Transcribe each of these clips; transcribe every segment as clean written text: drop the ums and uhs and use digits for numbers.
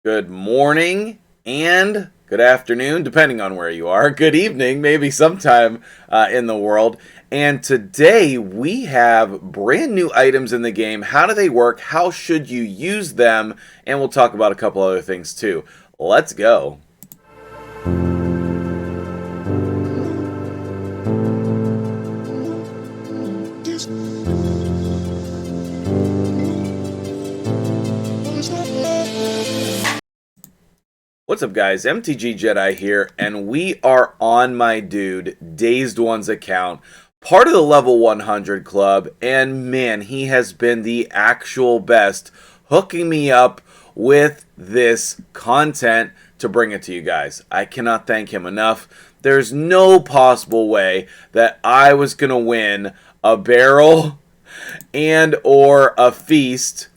Good morning and good afternoon, depending on where you are. Good evening, maybe sometime in the world. And today we have brand new items in the game. How do they work? How should you use them? And we'll talk about a couple other things too. Let's go. What's up, guys? MtgJedi here, and we are on my dude, Dazed One's account, part of the level 100 club, and man, he has been the actual best, hooking me up with this content to bring it to you guys. I cannot thank him enough. There's no possible way that I was going to win a barrel and or a feast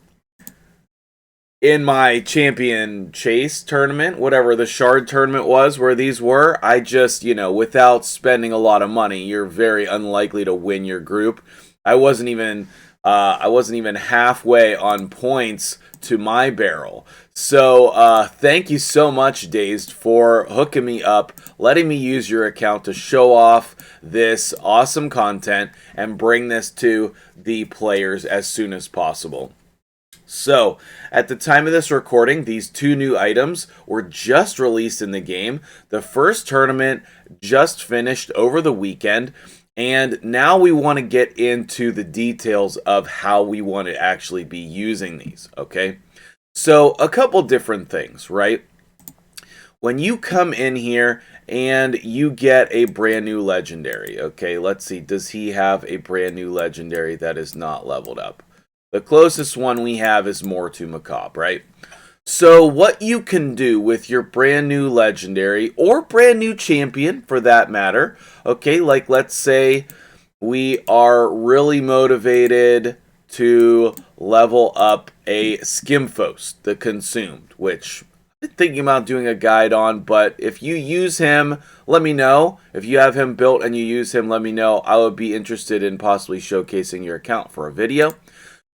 in my champion chase tournament, whatever the shard tournament was where these were. I just, without spending a lot of money, you're very unlikely to win your group. I wasn't even halfway on points to my barrel. So thank you so much, Dazed, for hooking me up, letting me use your account to show off this awesome content and bring this to the players as soon as possible. So, at the time of this recording, these two new items were just released in the game. The first tournament just finished over the weekend, and now we want to get into the details of how we want to actually be using these, okay? So, a couple different things, right? When you come in here and you get a brand new legendary, okay, let's see, does he have a brand new legendary that is not leveled up? The closest one we have is more to Macabre, right? So what you can do with your brand new legendary or brand new champion for that matter, okay, like let's say we are really motivated to level up a Skimfos, the Consumed, which I'm thinking about doing a guide on, but if you use him, let me know. If you have him built and you use him, let me know. I would be interested in possibly showcasing your account for a video.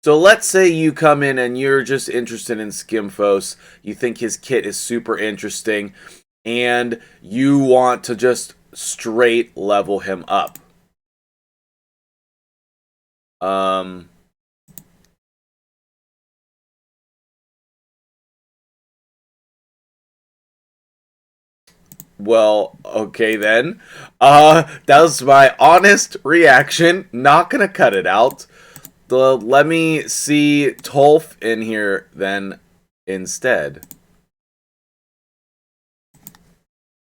So let's say you come in and you're just interested in Skimfos, you think his kit is super interesting, and you want to just straight level him up. Well, okay then. That was my honest reaction. Not gonna cut it out. Let me see Tolf in here then instead.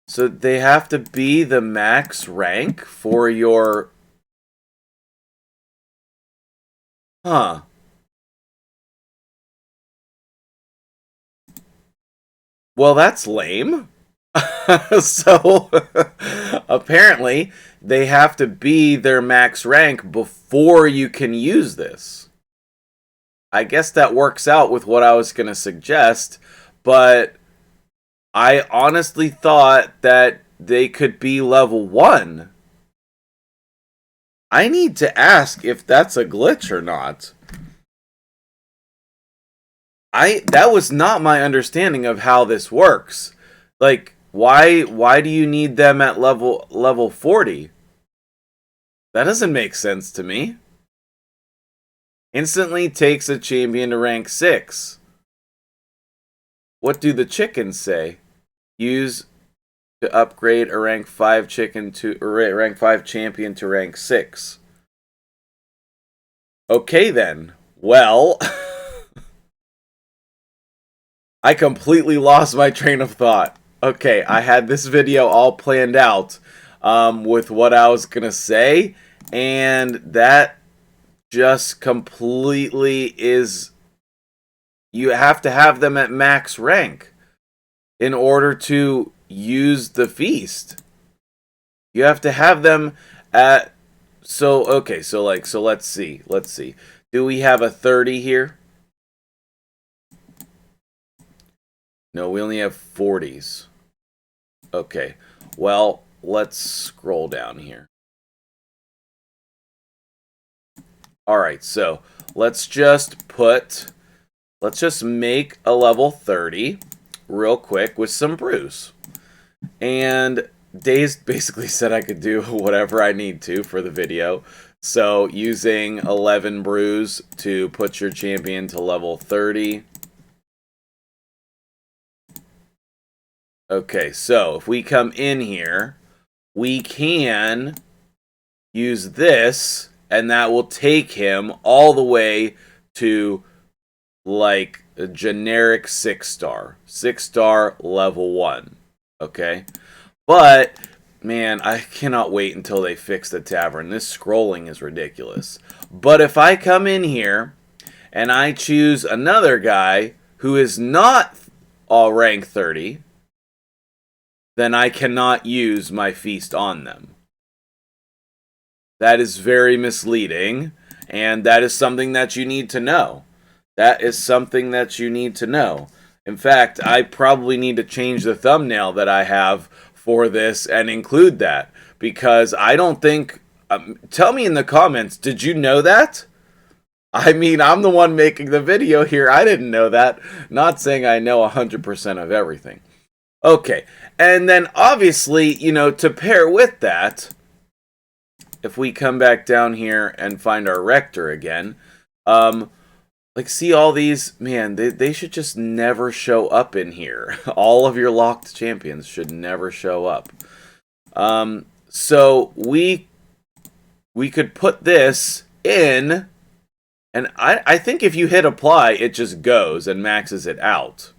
So they have to be the max rank for your... Huh. Well, that's lame. So, apparently, they have to be their max rank before you can use this. I guess that works out with what I was going to suggest, but I honestly thought that they could be level 1. I need to ask if that's a glitch or not. That was not my understanding of how this works. Like, why do you need them at level 40? That doesn't make sense to me. Instantly takes a champion to rank 6. What do the chickens say? Use to upgrade a rank 5 chicken to rank 5 champion to rank 6. Okay then. Well, I completely lost my train of thought. Okay, I had this video all planned out with what I was gonna say, and that just completely is... You have to have them at max rank in order to use the feast. You have to have them at... So, okay, so let's see. Do we have a 30 here? No, we only have 40s. Okay, well, let's scroll down here. Alright, so let's just make a level 30. real quick with some brews. And Dazed basically said I could do whatever I need to for the video. So using 11 brews to put your champion to level 30. Okay, so if we come in here, we can use this, and that will take him all the way to like a generic 6-star. 6-star level 1. Okay? But, man, I cannot wait until they fix the Tavern. This scrolling is ridiculous. But if I come in here and I choose another guy who is not all rank 30, then I cannot use my feast on them. That is very misleading, and that is something that you need to know. That is something that you need to know. In fact, I probably need to change the thumbnail that I have for this and include that, because I don't think... tell me in the comments, did you know that? I mean, I'm the one making the video here. I didn't know that. Not saying I know 100% of everything. Okay, and then obviously, you know, to pair with that, if we come back down here and find our Rector again, like, see all these, man, they should just never show up in here. All of your locked champions should never show up. So we could put this in, and I think if you hit apply, it just goes and maxes it out.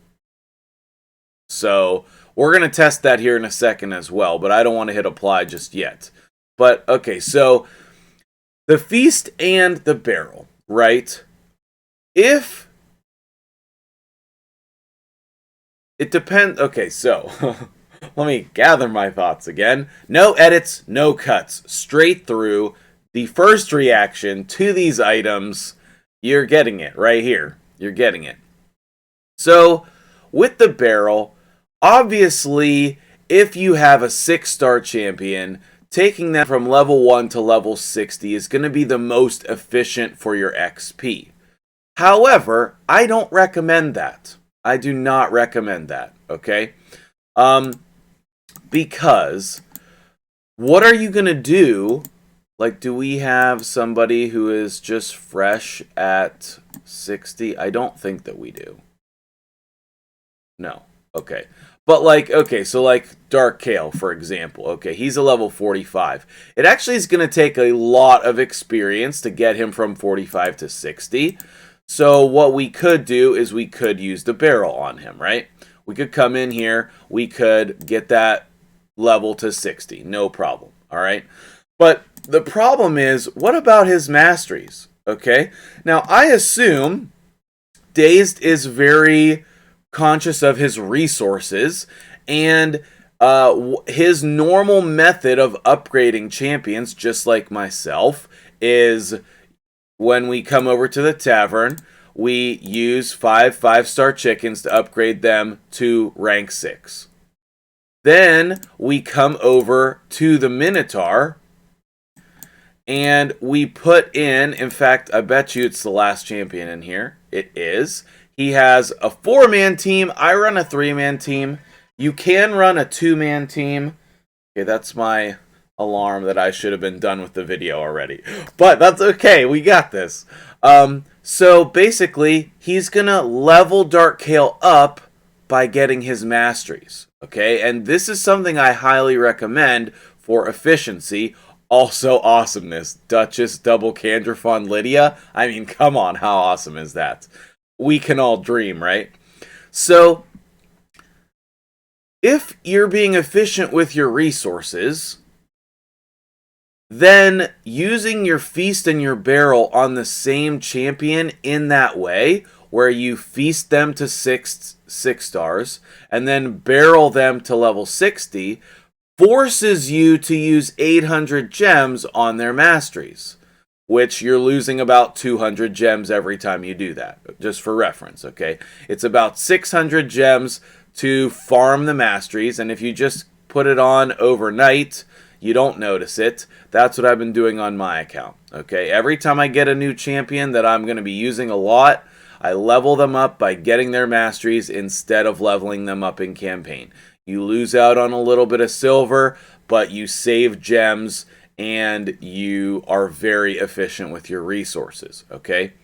So we're going to test that here in a second as well, but I don't want to hit apply just yet. But, okay, so the feast and the barrel, right? If it depends, okay, so let me gather my thoughts again. No edits, no cuts, straight through. The first reaction to these items, you're getting it right here. You're getting it. So, with the barrel, obviously, if you have a 6-star champion, taking them from level 1 to level 60 is going to be the most efficient for your XP. However, I don't recommend that. I do not recommend that, okay? Because what are you going to do? Like, do we have somebody who is just fresh at 60? I don't think that we do. No. Okay. But, like, okay, so, like, Dark Kale, for example. Okay, he's a level 45. It actually is going to take a lot of experience to get him from 45 to 60. So, what we could do is we could use the barrel on him, right? We could come in here. We could get that level to 60. No problem, all right? But the problem is, what about his masteries? Okay, now I assume Dazed is very conscious of his resources, and his normal method of upgrading champions, just like myself, is when we come over to the Tavern, we use 5-star chickens to upgrade them to rank 6. Then we come over to the Minotaur, and we put in fact, I bet you it's the last champion in here. It is. He has a 4-man team. I run a 3-man team. You can run a 2-man team. Okay, that's my alarm that I should have been done with the video already. But that's okay. We got this. So basically, he's going to level Dark Kale up by getting his masteries. Okay, and this is something I highly recommend for efficiency. Also awesomeness. Duchess double Candrafon Lydia. I mean, come on, how awesome is that? We can all dream, right? So, if you're being efficient with your resources, then using your feast and your barrel on the same champion in that way, where you feast them to 6 stars, and then barrel them to level 60, forces you to use 800 gems on their masteries, which you're losing about 200 gems every time you do that, just for reference, okay? It's about 600 gems to farm the masteries, and if you just put it on overnight, you don't notice it. That's what I've been doing on my account, okay? Every time I get a new champion that I'm going to be using a lot, I level them up by getting their masteries instead of leveling them up in campaign. You lose out on a little bit of silver, but you save gems and you are very efficient with your resources, okay?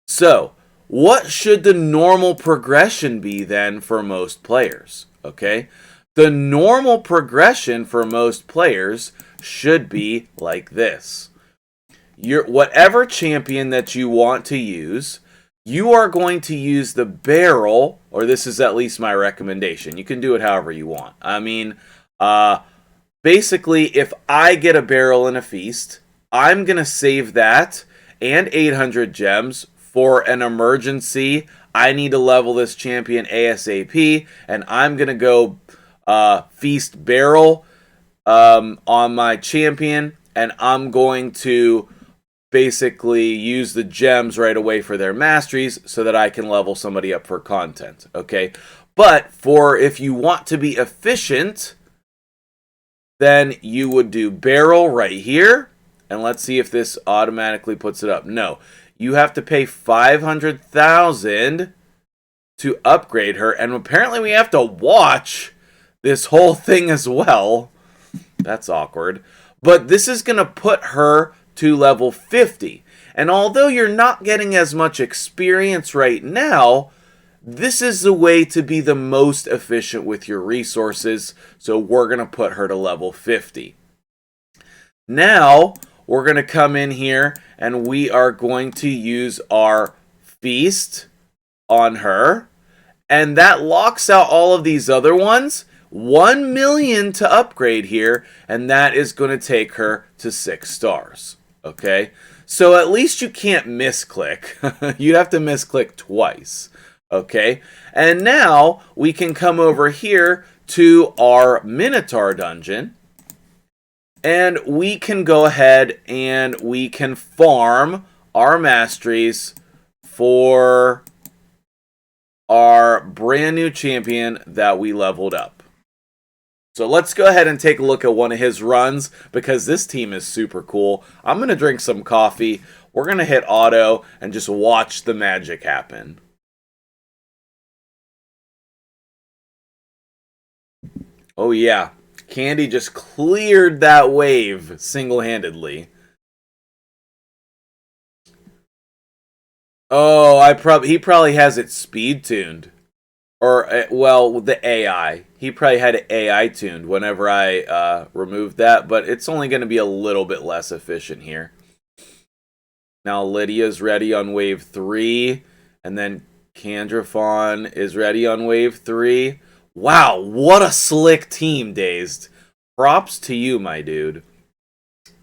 So, what should the normal progression be then for most players, okay? The normal progression for most players should be like this. Whatever champion that you want to use, you are going to use the barrel, or this is at least my recommendation. You can do it however you want. I mean, basically, if I get a barrel in a feast, I'm going to save that and 800 gems for an emergency. I need to level this champion ASAP, and I'm going to go feast barrel on my champion, and I'm going to basically use the gems right away for their masteries so that I can level somebody up for content, okay? But for if you want to be efficient, then you would do barrel right here, and let's see if this automatically puts it up. No, you have to pay 500,000 to upgrade her, and apparently we have to watch this whole thing as well. That's awkward. But this is going to put her to level 50. And although you're not getting as much experience right now, this is the way to be the most efficient with your resources. So we're going to put her to level 50. Now, we're going to come in here and we are going to use our feast on her. And that locks out all of these other ones. 1 million to upgrade here, and that is going to take her to 6 stars. Okay, so at least you can't misclick. You'd have to misclick twice. Okay, and now we can come over here to our Minotaur dungeon, and we can go ahead and we can farm our masteries for our brand new champion that we leveled up. So let's go ahead and take a look at one of his runs, because this team is super cool. I'm going to drink some coffee. We're going to hit auto and just watch the magic happen. Oh yeah, Candy just cleared that wave single-handedly. Oh, he probably has it speed tuned. Or, well, the AI. He probably had it AI tuned whenever I removed that, but it's only going to be a little bit less efficient here. Now Lydia's ready on wave 3, and then Candrafon is ready on wave 3. Wow, what a slick team, Dazed. Props to you, my dude.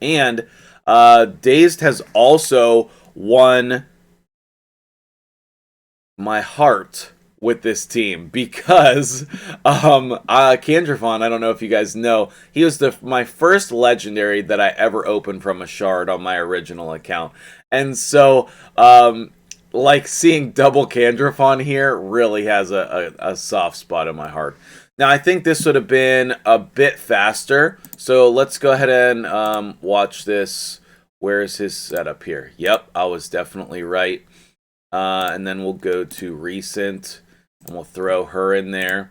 And Dazed has also won my heart with this team, because Candrafon, I don't know if you guys know, he was my first legendary that I ever opened from a shard on my original account. And so like seeing double Candrafon here really has a soft spot in my heart. Now I think this would have been a bit faster, so let's go ahead and watch this. Where's his setup here? Yep, I was definitely right. And then we'll go to recent, and we'll throw her in there.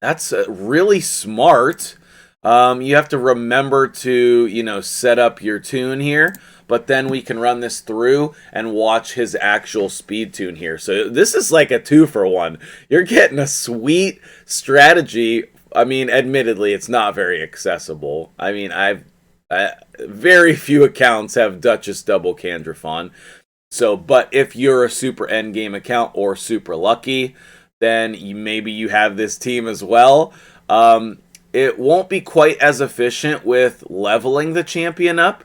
That's really smart. You have to remember to, set up your tune here, but then we can run this through and watch his actual speed tune here. So this is like a 2-for-1. You're getting a sweet strategy. I mean, admittedly, it's not very accessible. I mean, very few accounts have Duchess double Candrafon. So, but if you're a super endgame account or super lucky, then maybe you have this team as well. It won't be quite as efficient with leveling the champion up.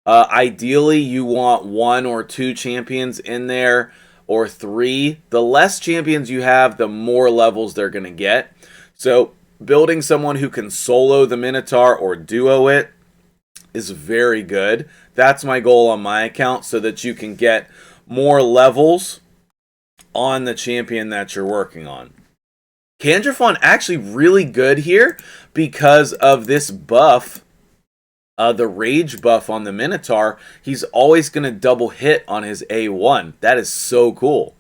Ideally, you want 1 or 2 champions in there, or 3. The less champions you have, the more levels they're going to get. So, building someone who can solo the Minotaur or duo it is very good. That's my goal on my account, so that you can get more levels on the champion that you're working on. Candrafon actually really good here because of this buff, the rage buff on the Minotaur. He's always going to double hit on his A1. That is so cool.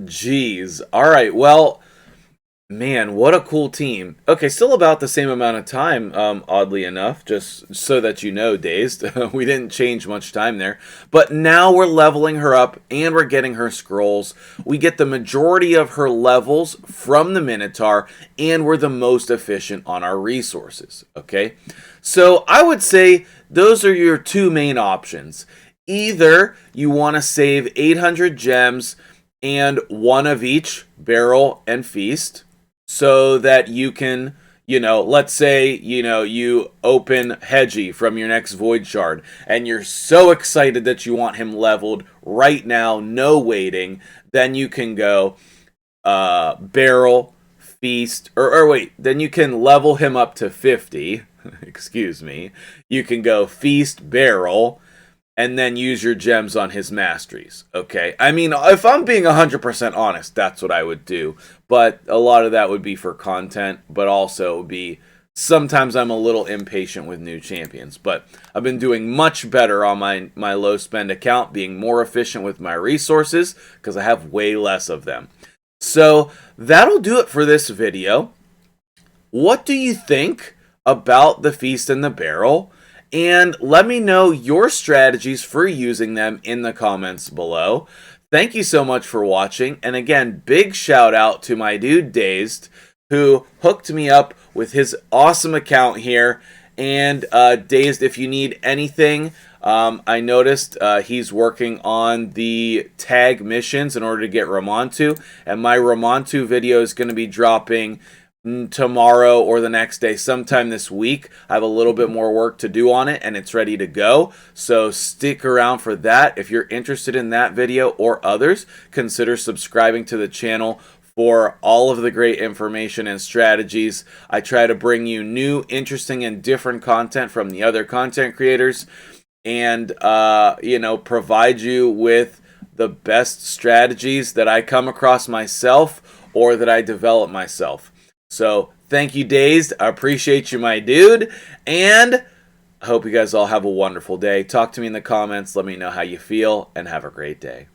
Geez. All right. Well, man, what a cool team. Okay, still about the same amount of time, oddly enough, just so that you know, Dazed. We didn't change much time there. But now we're leveling her up and we're getting her scrolls. We get the majority of her levels from the Minotaur, and we're the most efficient on our resources. Okay? So I would say those are your two main options. Either you want to save 800 gems and one of each barrel and feast, so that you can, let's say, you open Hedgie from your next Void Shard, and you're so excited that you want him leveled right now, no waiting, then you can go barrel, feast, or wait, then you can level him up to 50, excuse me, you can go feast, barrel, and then use your gems on his masteries, okay? I mean, if I'm being 100% honest, that's what I would do. But a lot of that would be for content, but also would be sometimes I'm a little impatient with new champions. But I've been doing much better on my low spend account, being more efficient with my resources because I have way less of them. So that'll do it for this video. What do you think about the Feast and the Barrel? And let me know your strategies for using them in the comments below. Thank you so much for watching. And again, big shout out to my dude Dazed, who hooked me up with his awesome account here. And Dazed, if you need anything, I noticed he's working on the tag missions in order to get Ramontu. And my Ramontu video is going to be dropping tomorrow or the next day, sometime this week. I have a little bit more work to do on it and it's ready to go, so stick around for that. If you're interested in that video or others, consider subscribing to the channel for all of the great information and strategies. I try to bring you new, interesting, and different content from the other content creators, and provide you with the best strategies that I come across myself or that I develop myself. So, thank you, Dazed. I appreciate you, my dude. And I hope you guys all have a wonderful day. Talk to me in the comments. Let me know how you feel. And have a great day.